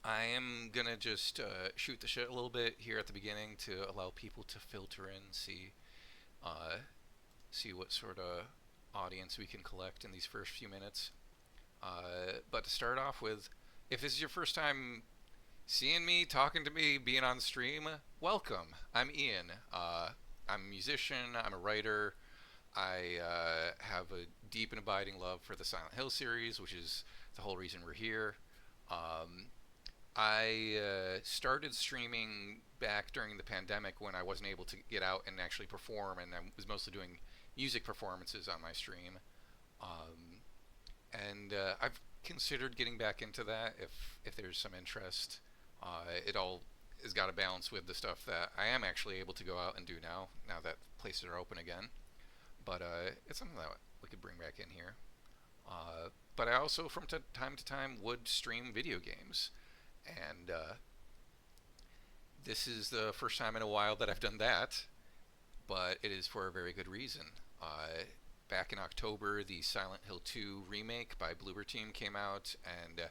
I am gonna just shoot the shit a little bit here at the beginning to allow people to filter in, uh, see what sort of audience we can collect in these first few minutes. But to start off with, if this is your first time seeing me, talking to me, being on stream, welcome. I'm Ian. I'm a musician. I'm a writer. I have a deep and abiding love for the Silent Hill series, which is the whole reason we're here. Um, I started streaming back during the pandemic when I wasn't able to get out and actually perform, and I was mostly doing music performances on my stream. Um, and I've considered getting back into that if there's some interest. It all has got to balance with the stuff that I am actually able to go out and do now that places are open again. But it's something that we could bring back in here. But I also, from time to time, would stream video games. And this is the first time in a while that I've done that, but it is for a very good reason. Back in October, the Silent Hill 2 remake by Bloober Team came out, and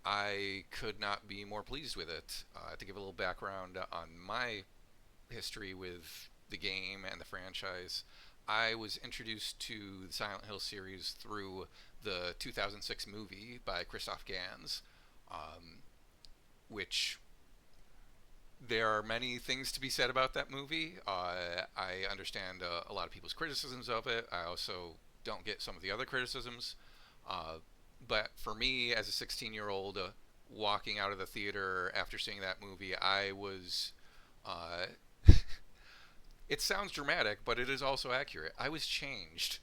I could not be more pleased with it. To give a little background on my history with the game and the franchise, I was introduced to the Silent Hill series through the 2006 movie by Christoph Gans, um, which there are many things to be said about that movie. I understand a lot of people's criticisms of it. I also don't get some of the other criticisms. Uh, but for me, as a 16-year-old walking out of the theater after seeing that movie, I was. Uh, it sounds dramatic, but it is also accurate. I was changed.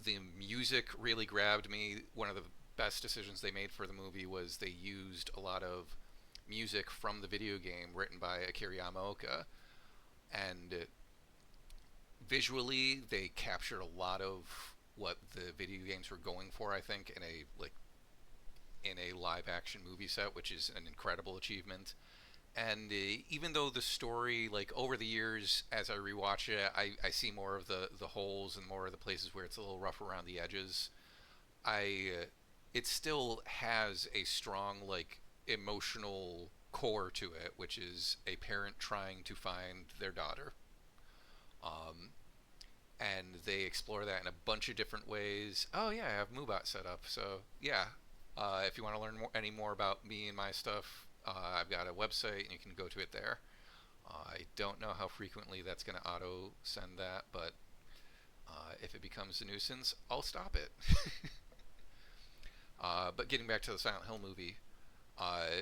The music really grabbed me. One of the best decisions they made for the movie was they used a lot of music from the video game written by Akira Yamaoka, and visually they captured a lot of what the video games were going for. I think in a live action movie set, which is an incredible achievement. And even though the story, like over the years, as I rewatch it, I see more of the holes and more of the places where it's a little rough around the edges. I it still has a strong emotional core to it, which is a parent trying to find their daughter. Um, and they explore that in a bunch of different ways. Oh yeah, I have Moobot set up, so yeah. If you want to learn any more about me and my stuff, I've got a website and you can go to it there. I don't know how frequently that's going to auto send that, but if it becomes a nuisance, I'll stop it. But getting back to the Silent Hill movie, uh,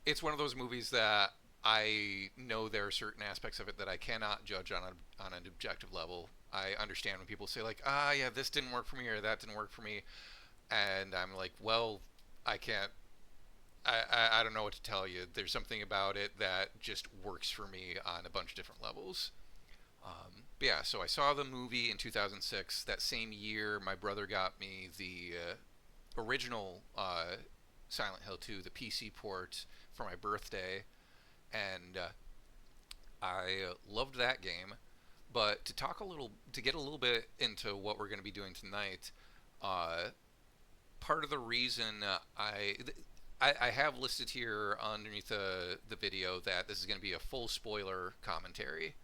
it's one of those movies that I know there are certain aspects of it that I cannot judge on an objective level. I understand when people say like, ah, yeah, this didn't work for me or that didn't work for me, and I'm like, well, I can't. I don't know what to tell you. There's something about it that just works for me on a bunch of different levels. But yeah, so I saw the movie in 2006. That same year, my brother got me the original Silent Hill 2, the PC port, for my birthday, and I loved that game. But to get a little bit into what we're going to be doing tonight, uh, part of the reason I have listed here underneath the video that this is going to be a full spoiler commentary.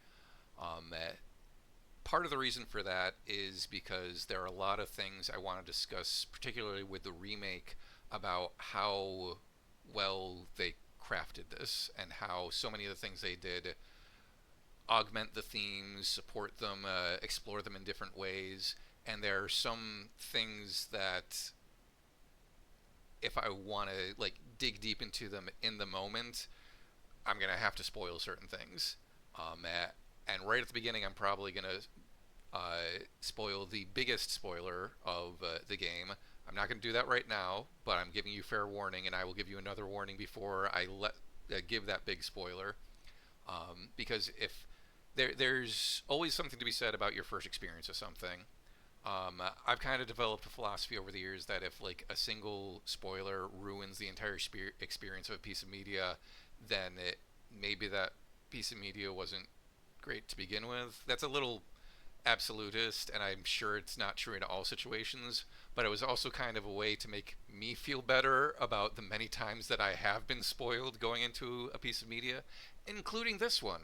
Part of the reason for that is because there are a lot of things I want to discuss, particularly with the remake, about how well they crafted this and how so many of the things they did augment the themes, support them, explore them in different ways. And there are some things that, if I want to dig deep into them in the moment, I'm gonna have to spoil certain things. And right at the beginning, I'm probably gonna spoil the biggest spoiler of the game. I'm not going to do that right now, but I'm giving you fair warning, and I will give you another warning before I give that big spoiler. Because if there's always something to be said about your first experience of something. I've kind of developed a philosophy over the years that if a single spoiler ruins the entire experience of a piece of media, then maybe that piece of media wasn't great to begin with. That's a little absolutist, and I'm sure it's not true in all situations, but it was also kind of a way to make me feel better about the many times that I have been spoiled going into a piece of media, including this one.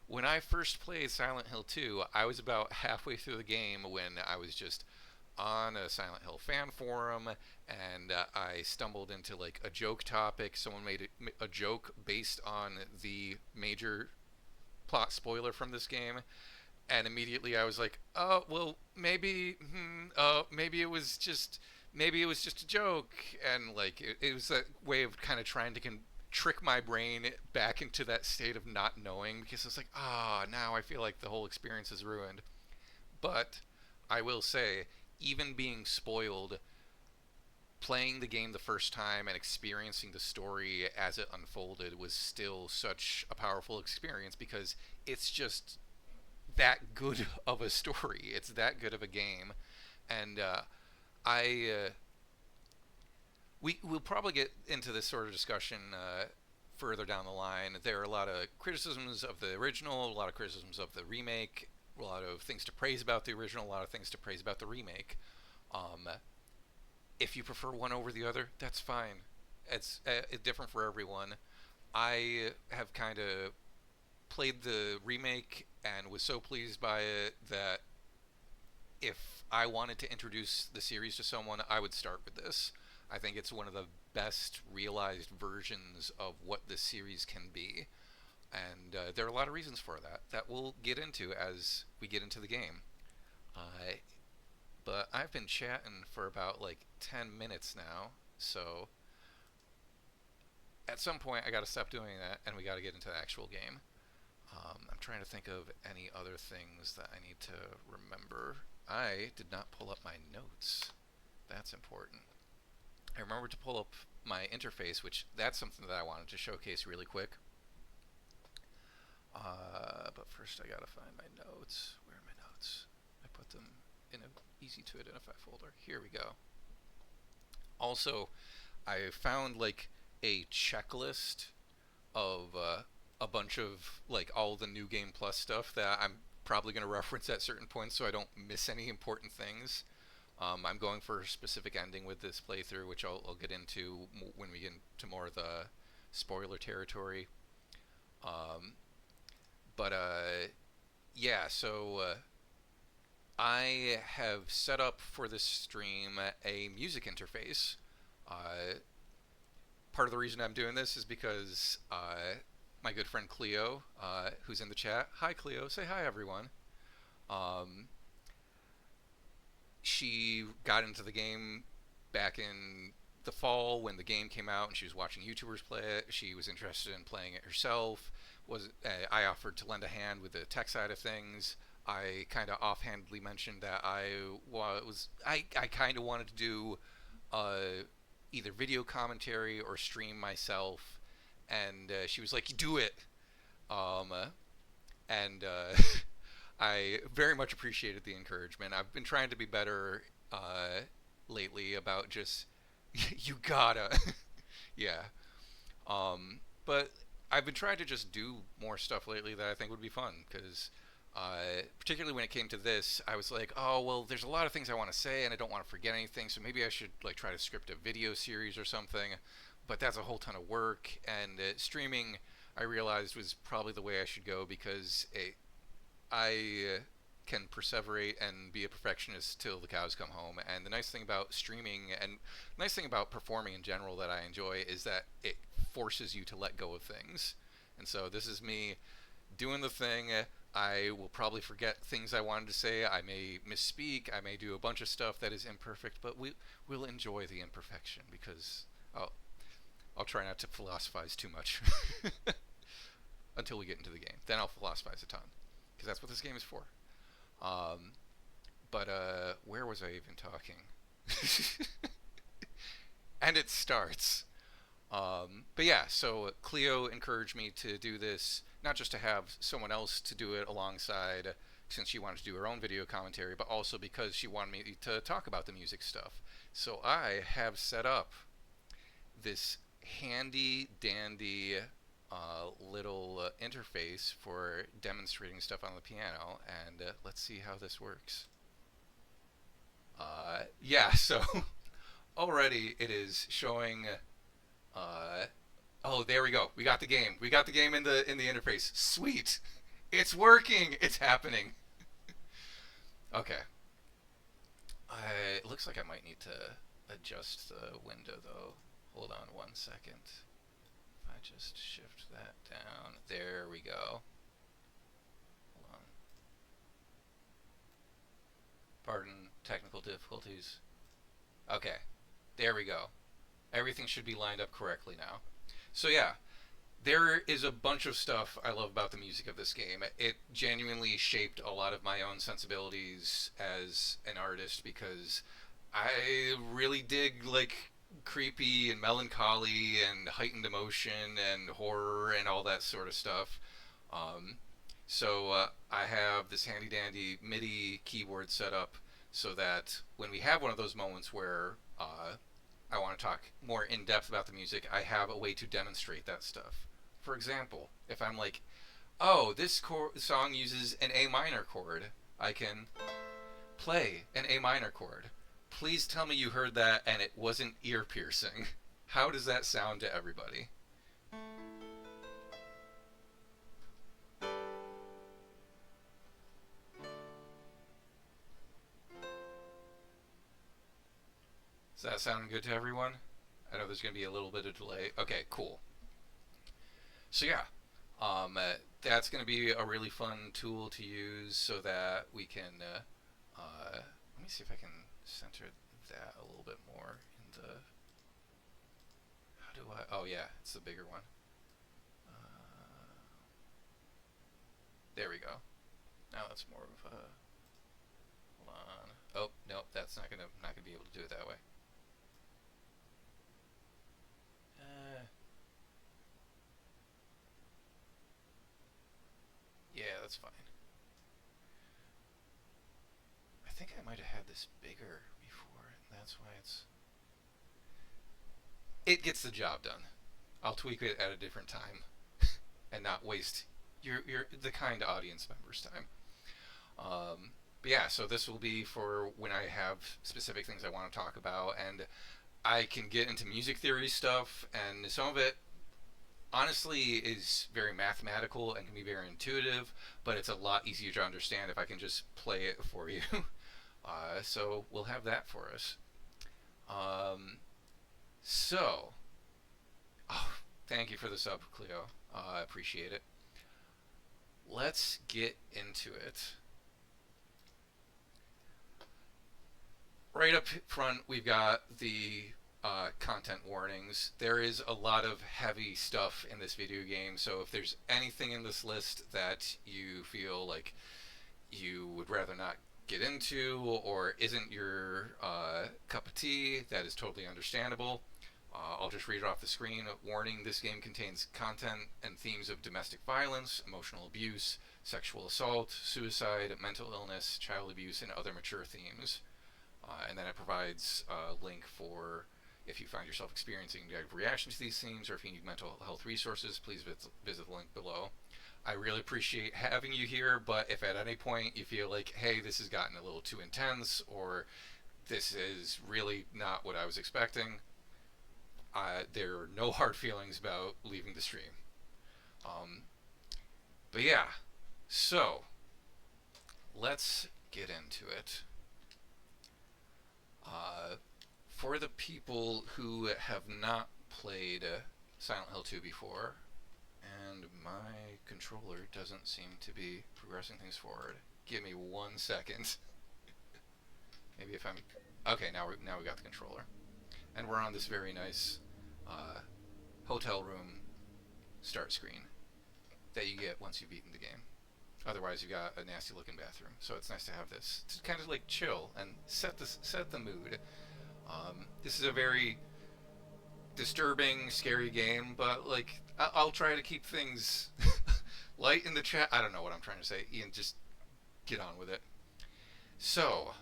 When I first played Silent Hill 2, I was about halfway through the game when I was just on a Silent Hill fan forum, and I stumbled into like a joke topic. Someone made a joke based on the major plot spoiler from this game, and immediately I was like, oh well, maybe it was just a joke, and like it was that way of kind of trying to trick my brain back into that state of not knowing, because it's like, now I feel like the whole experience is ruined. But I will say, even being spoiled, playing the game the first time and experiencing the story as it unfolded was still such a powerful experience, because it's just that good of a story. It's that good of a game, and I we'll probably get into this sort of discussion further down the line. There are a lot of criticisms of the original, a lot of criticisms of the remake, a lot of things to praise about the original, a lot of things to praise about the remake. Um, if you prefer one over the other, that's fine. It's different for everyone. I have kind of played the remake and was so pleased by it that if I wanted to introduce the series to someone, I would start with this. I think it's one of the best realized versions of what this series can be, and there are a lot of reasons for that we'll get into as we get into the game. Uh, but I've been chatting for about like 10 minutes now, so at some point I gotta stop doing that and we gotta get into the actual game. I'm trying to think of any other things that I need to remember. I did not pull up my notes. That's important. I remembered to pull up my interface, which that's something that I wanted to showcase really quick. But first I gotta find my notes. Where are my notes? I put them in an easy to identify folder. Here we go. Also, I found like a checklist of a bunch of like all the new game plus stuff that I'm probably going to reference at certain points so I don't miss any important things. I'm going for a specific ending with this playthrough, which I'll get into when we get into more of the spoiler territory. Um, but yeah, so I have set up for this stream a music interface. Uh, Part of the reason I'm doing this is because my good friend Cleo, who's in the chat. Hi, Cleo. Say hi, everyone. Um, she got into the game back in the fall when the game came out, and she was watching YouTubers play it. She was interested in playing it herself. I offered to lend a hand with the tech side of things. I kind of offhandedly mentioned that I kind of wanted to do either video commentary or stream myself, and she was like, "Do it," um, and I very much appreciated the encouragement. I've been trying to be better lately about just you gotta, yeah. But I've been trying to just do more stuff lately that I think would be fun, because particularly when it came to this, I was like, oh well, there's a lot of things I want to say, and I don't want to forget anything, so maybe I should like try to script a video series or something. But that's a whole ton of work, and streaming, I realized, was probably the way I should go, because I can perseverate and be a perfectionist till the cows come home. And the nice thing about streaming, and nice thing about performing in general that I enjoy, is that it forces you to let go of things. And so this is me doing the thing. I will probably forget things I wanted to say. I may misspeak. I may do a bunch of stuff that is imperfect, but we'll enjoy the imperfection, because I'll try not to philosophize too much until we get into the game. Then I'll philosophize a ton, because that's what this game is for. But where was I even talking? And it starts. But yeah, so Cleo encouraged me to do this, not just to have someone else to do it alongside, since she wanted to do her own video commentary, but also because she wanted me to talk about the music stuff. So I have set up this handy dandy little interface for demonstrating stuff on the piano, and let's see how this works. Yeah, so already it is showing. Uh, oh, there we go. We got the game. We got the game in the interface. Sweet, it's working. It's happening. Okay. It looks like I might need to adjust the window though. Hold on 1 second. If I just shift that down, there we go. Hold on. Pardon technical difficulties. Okay, there we go. Everything should be lined up correctly now. So yeah, there is a bunch of stuff I love about the music of this game. It genuinely shaped a lot of my own sensibilities as an artist because I really dig like creepy and melancholy and heightened emotion and horror and all that sort of stuff. Um, so I have this handy dandy MIDI keyboard set up so that when we have one of those moments where I want to talk more in depth about the music, I have a way to demonstrate that stuff. For example, if I'm like, oh, this song uses an A minor chord, I can play an A minor chord. Please tell me you heard that and it wasn't ear piercing. How does that sound to everybody? Is that sounding good to everyone? I know there's going to be a little bit of delay. Okay, cool. So yeah, that's going to be a really fun tool to use so that we can. Let me see if I can center that a little bit more in the. How do I? Oh yeah, it's the bigger one. There we go. Now it's more of a. Hold on. Oh no, that's not gonna be able to do it that way. Yeah, that's fine. I think I might have had this bigger before, and that's why it gets the job done. I'll tweak it at a different time and not waste your the kind audience members' time. But yeah, so this will be for when I have specific things I want to talk about, and I can get into music theory stuff, and some of it honestly is very mathematical and can be very intuitive, but it's a lot easier to understand if I can just play it for you. So we'll have that for us. Um, so, oh, thank you for the sub, Cleo. I appreciate it. Let's get into it. Right up front, we've got the content warnings. There is a lot of heavy stuff in this video game, so if there's anything in this list that you feel like you would rather not get into or isn't your cup of tea, that is totally understandable. I'll just read it off the screen. Warning, this game contains content and themes of domestic violence, emotional abuse, sexual assault, suicide, mental illness, child abuse, and other mature themes. And then it provides a link for if you find yourself experiencing negative reactions to these themes or if you need mental health resources, please visit the link below. I really appreciate having you here, but if at any point you feel like, hey, this has gotten a little too intense or this is really not what I was expecting, there are no hard feelings about leaving the stream. Um, but yeah, so let's get into it. For the people who have not played Silent Hill 2 before, and my controller doesn't seem to be progressing things forward. Give me 1 second. Maybe if I'm... Okay, now we got the controller. And we're on this very nice hotel room start screen that you get once you've beaten the game. Otherwise, you got a nasty looking bathroom. So it's nice to have this to kind of like chill and set the mood. This is a very disturbing, scary game, but like I'll try to keep things light in the chat. I don't know what I'm trying to say. Ian, just get on with it. So,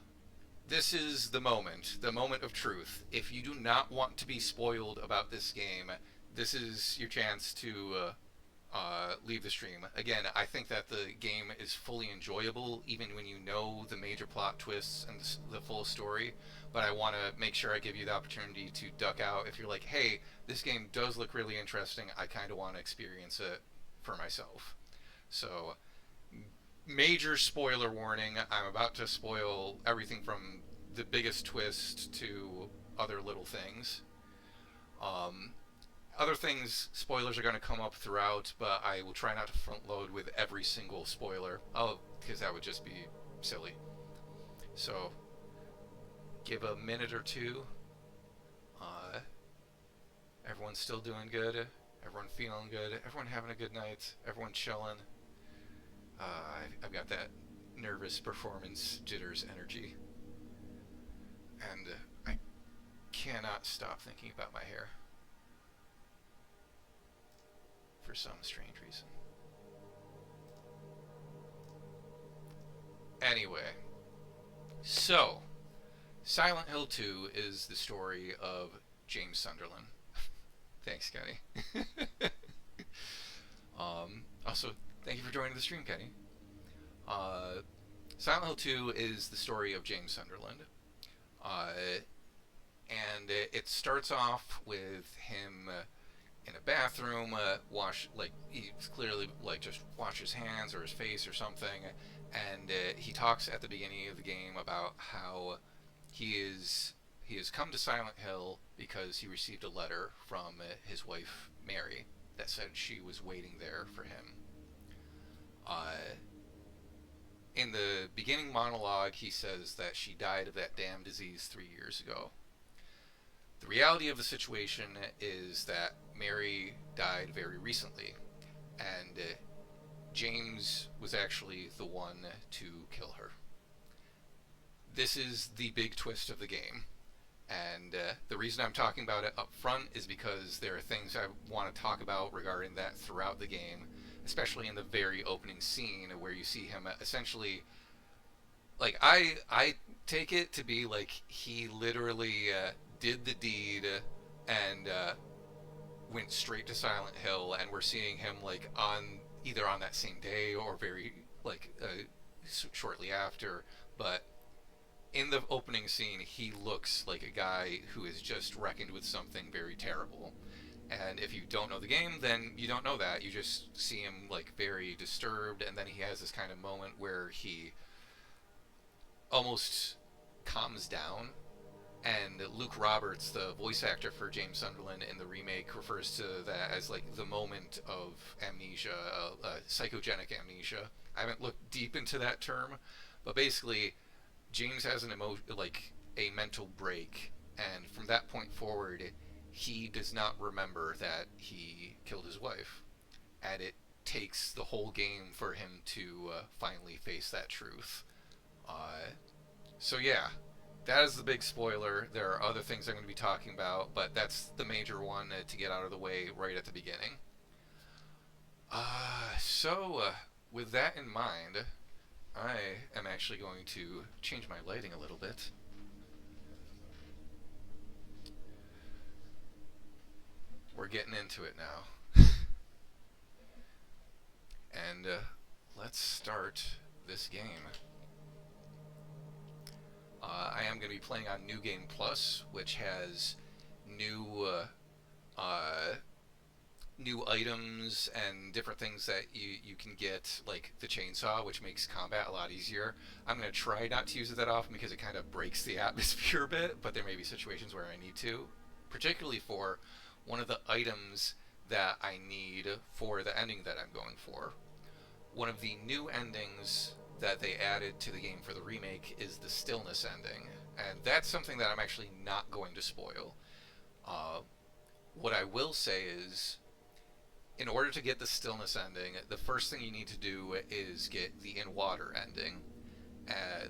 this is the moment of truth. If you do not want to be spoiled about this game, this is your chance to leave the stream. Again, I think that the game is fully enjoyable even when you know the major plot twists and the full story. But I want to make sure I give you the opportunity to duck out if you're like, hey, this game does look really interesting. I kind of want to experience it for myself. So, major spoiler warning. I'm about to spoil everything from the biggest twist to other little things. Um, Other things, spoilers are going to come up throughout, but I will try not to front load with every single spoiler. Oh, because that would just be silly. So, give a minute or two. Uh, Everyone's still doing good. Everyone feeling good. Everyone having a good night. Everyone chilling. I've got that nervous performance jitters energy. And I cannot stop thinking about my hair. For some strange reason. Anyway, so Silent Hill 2 is the story of James Sunderland. Thanks, Kenny. Also, thank you for joining the stream, Kenny. Silent Hill 2 is the story of James Sunderland. And it starts off with him in a bathroom, he's clearly just wash his hands or his face or something, and he talks at the beginning of the game about how he has come to Silent Hill because he received a letter from his wife Mary that said she was waiting there for him. In the beginning monologue, he says that she died of that damn disease 3 years ago. The reality of the situation is that Mary died very recently, and James was actually the one to kill her. This is the big twist of the game, and the reason I'm talking about it up front is because there are things I want to talk about regarding that throughout the game, especially in the very opening scene where you see him essentially, like, I take it to be like he literally did the deed and went straight to Silent Hill, and we're seeing him like either on that same day or very shortly after. But in the opening scene, he looks like a guy who has just reckoned with something very terrible. And if you don't know the game, then you don't know that. You just see him like very disturbed, and then he has this kind of moment where he almost calms down. And Luke Roberts, the voice actor for James Sunderland in the remake, refers to that as like the moment of amnesia, psychogenic amnesia. I haven't looked deep into that term, but basically, James has a mental break, and from that point forward, he does not remember that he killed his wife, and it takes the whole game for him to finally face that truth. So yeah, that is the big spoiler. There are other things I'm going to be talking about, but that's the major one to get out of the way right at the beginning. With that in mind, I am actually going to change my lighting a little bit. We're getting into it now. And let's start this game. I am going to be playing on New Game Plus, which has new items and different things that you can get, like the chainsaw, which makes combat a lot easier. I'm going to try not to use it that often because it kind of breaks the atmosphere a bit, but there may be situations where I need to, particularly for one of the items that I need for the ending that I'm going for. One of the new endings that they added to the game for the remake is the stillness ending, and that's something that I'm actually not going to spoil. What I will say is, in order to get the stillness ending, the first thing you need to do is get the in water ending.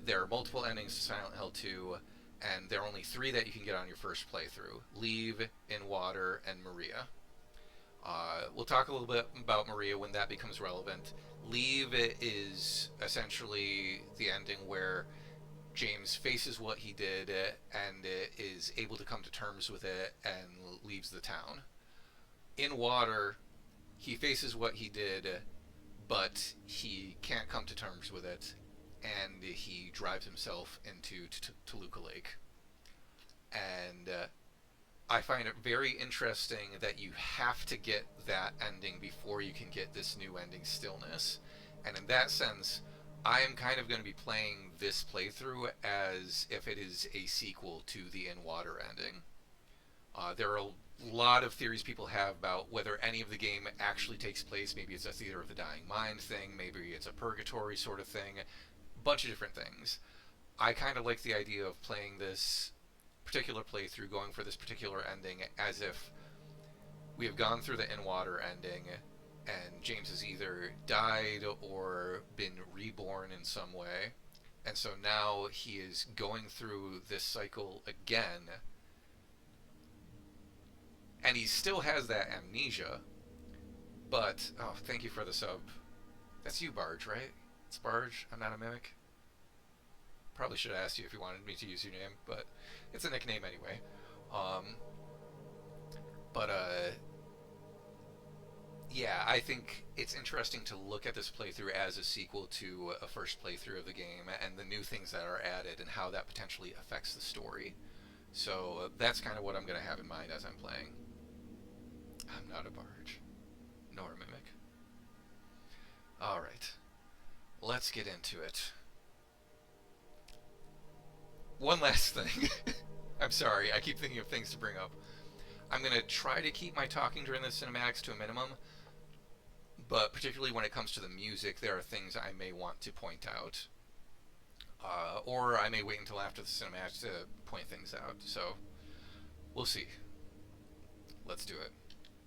There are multiple endings to Silent Hill 2, and there are only 3 that you can get on your first playthrough: Leave, In Water, and Maria. We'll talk a little bit about Maria when that becomes relevant. Leave is essentially the ending where James faces what he did and is able to come to terms with it and leaves the town. In Water he faces what he did, but he can't come to terms with it, and he drives himself into Toluca Lake. And I find it very interesting that you have to get that ending before you can get this new ending, Stillness. And in that sense, I am kind of going to be playing this playthrough as if it is a sequel to the In Water ending. There are a lot of theories people have about whether any of the game actually takes place. Maybe it's a Theater of the Dying Mind thing, maybe it's a purgatory sort of thing, a bunch of different things. I kind of like the idea of playing this particular playthrough, going for this particular ending, as if we have gone through the In Water ending, and James has either died or been reborn in some way, and so now he is going through this cycle again, and he still has that amnesia, but, oh, thank you for the sub. That's you, Barge, right? It's Barge, I'm not a mimic. Probably should have asked you if you wanted me to use your name, but it's a nickname anyway. Um, but yeah, I think it's interesting to look at this playthrough as a sequel to a first playthrough of the game and the new things that are added and how that potentially affects the story. So that's kind of what I'm going to have in mind as I'm playing. I'm not a barge, nor a mimic. Alright, let's get into it. One last thing. I'm sorry, I keep thinking of things to bring up. I'm going to try to keep my talking during the cinematics to a minimum, but particularly when it comes to the music, there are things I may want to point out. Or I may wait until after the cinematics to point things out. So, we'll see. Let's do it.